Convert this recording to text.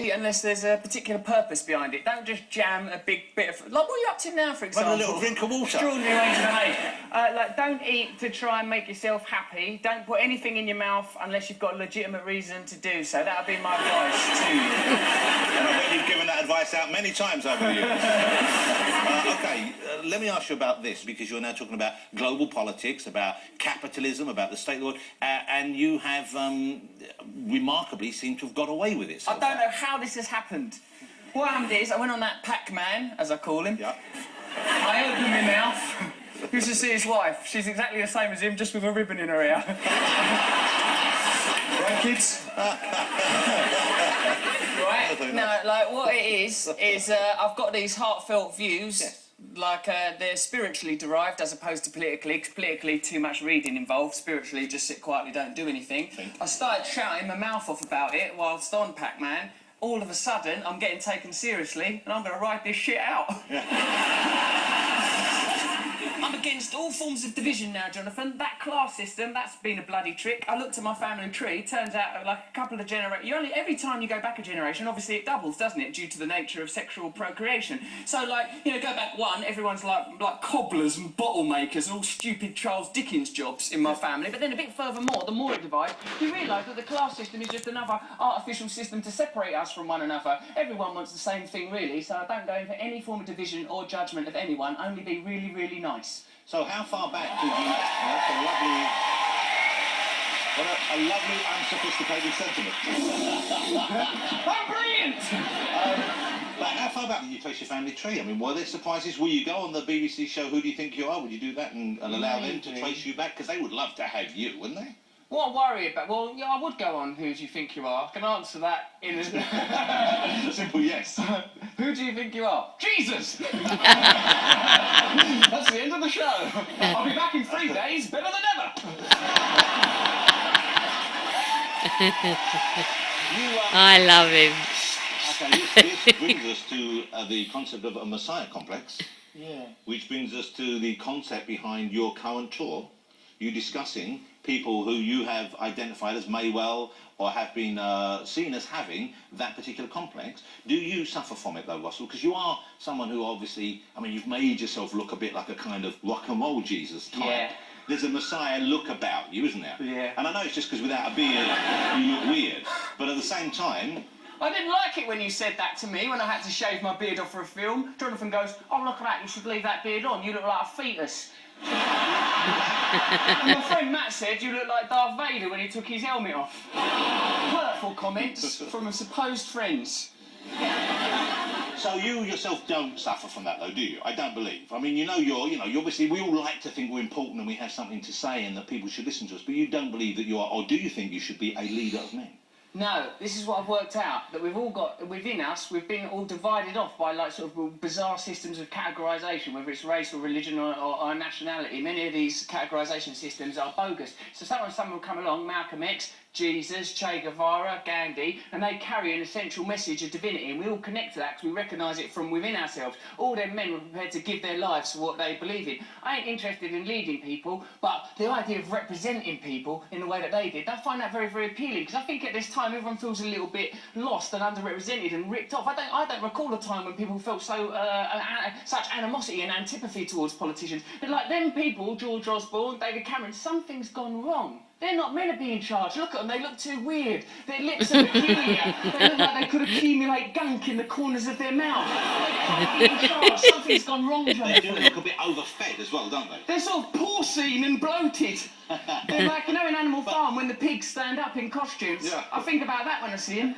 unless there's a particular purpose behind it. Don't just jam a big bit of... Like, what are you up to now, for example? Having a little drink of water. Extraordinary way to behave. Like, don't eat to try and make yourself happy. Don't put anything in your mouth unless you've got a legitimate reason to do so. That would be my advice to you. And I bet you've given that advice out many times over the years. OK, let me ask you about this, because you're now talking about global politics, about capitalism, about the state of the world, and you have remarkably seemed to have got away with it so I don't know how this has happened. What happened is, I went on that Pac-Man, as I call him. Yeah. I opened my mouth. You should see his wife. She's exactly the same as him, just with a ribbon in her ear. Right, kids? Right? No, like, what it is I've got these heartfelt views. Yes. Like, they're spiritually derived as opposed to politically, 'cause politically too much reading involved. Spiritually, just sit quietly, don't do anything. I started shouting my mouth off about it whilst on Pac-Man. All of a sudden, I'm getting taken seriously, and I'm going to ride this shit out. Yeah. I'm against all forms of division now, Jonathan. That class system, that's been a bloody trick. I looked at my family tree. Turns out, like, a couple of generations... Every time you go back a generation, obviously it doubles, doesn't it, due to the nature of sexual procreation. So, like, you know, go back one, everyone's like cobblers and bottle makers and all stupid Charles Dickens jobs in my family. But then a bit further more, the more it divides, you realise that the class system is just another artificial system to separate us from one another. Everyone wants the same thing, really, so I don't go in for any form of division or judgment of anyone, only be really, really nice. So how far back did you... That's a lovely, unsophisticated sentiment. I'm brilliant! But how far back did you trace your family tree? I mean, were there surprises? Will you go on the BBC show Who Do You Think You Are? Would you do that and allow them to trace you back? Because they would love to have you, wouldn't they? What I worry about... Well, yeah, I would go on Who Do You Think You Are. I can answer that in a... Simple yes. Who do you think you are? Jesus! That's the end of the show. I'll be back in 3 days, better than ever. I love him. Okay, this brings us to the concept of a Messiah complex. Yeah. Which brings us to the concept behind your current tour. You discussing people who you have identified as may well or have been seen as having that particular complex. Do you suffer from it though, Russell? Because you are someone who obviously, I mean, you've made yourself look a bit like a kind of rock and roll Jesus type. Yeah. There's a Messiah look about you, isn't there? Yeah. And I know it's just because without a beard you look weird, but at the same time... I didn't like it when you said that to me, when I had to shave my beard off for a film. Jonathan goes, oh, look at that, you should leave that beard on, you look like a fetus. And my friend Matt said you look like Darth Vader when he took his helmet off. Hurtful comments from supposed friends. So you yourself don't suffer from that though, do you? I don't believe. I mean, you obviously we all like to think we're important and we have something to say and that people should listen to us, but you don't believe that you are, or do you think you should be a leader of men? No, this is what I've worked out, that we've all got, within us, we've been all divided off by like sort of bizarre systems of categorisation, whether it's race or religion or nationality. Many of these categorisation systems are bogus. So someone will come along, Malcolm X, Jesus, Che Guevara, Gandhi, and they carry an essential message of divinity, and we all connect to that because we recognise it from within ourselves. All them men were prepared to give their lives for what they believe in. I ain't interested in leading people, but the idea of representing people in the way that they did, I find that very, very appealing, because I think at this time everyone feels a little bit lost and underrepresented and ripped off. I don't recall a time when people felt so such animosity and antipathy towards politicians. But like them people, George Osborne, David Cameron, something's gone wrong. They're not meant to be in charge. Look at them, they look too weird. Their lips are peculiar. They look like they could accumulate gunk in the corners of their mouth. They can't be in charge. Something's gone wrong, Jonathan. They do look a bit overfed as well, don't they? They're sort of porcine and bloated. They're like, you know, in Animal Farm when the pigs stand up in costumes. Yeah. I think about that when I see them.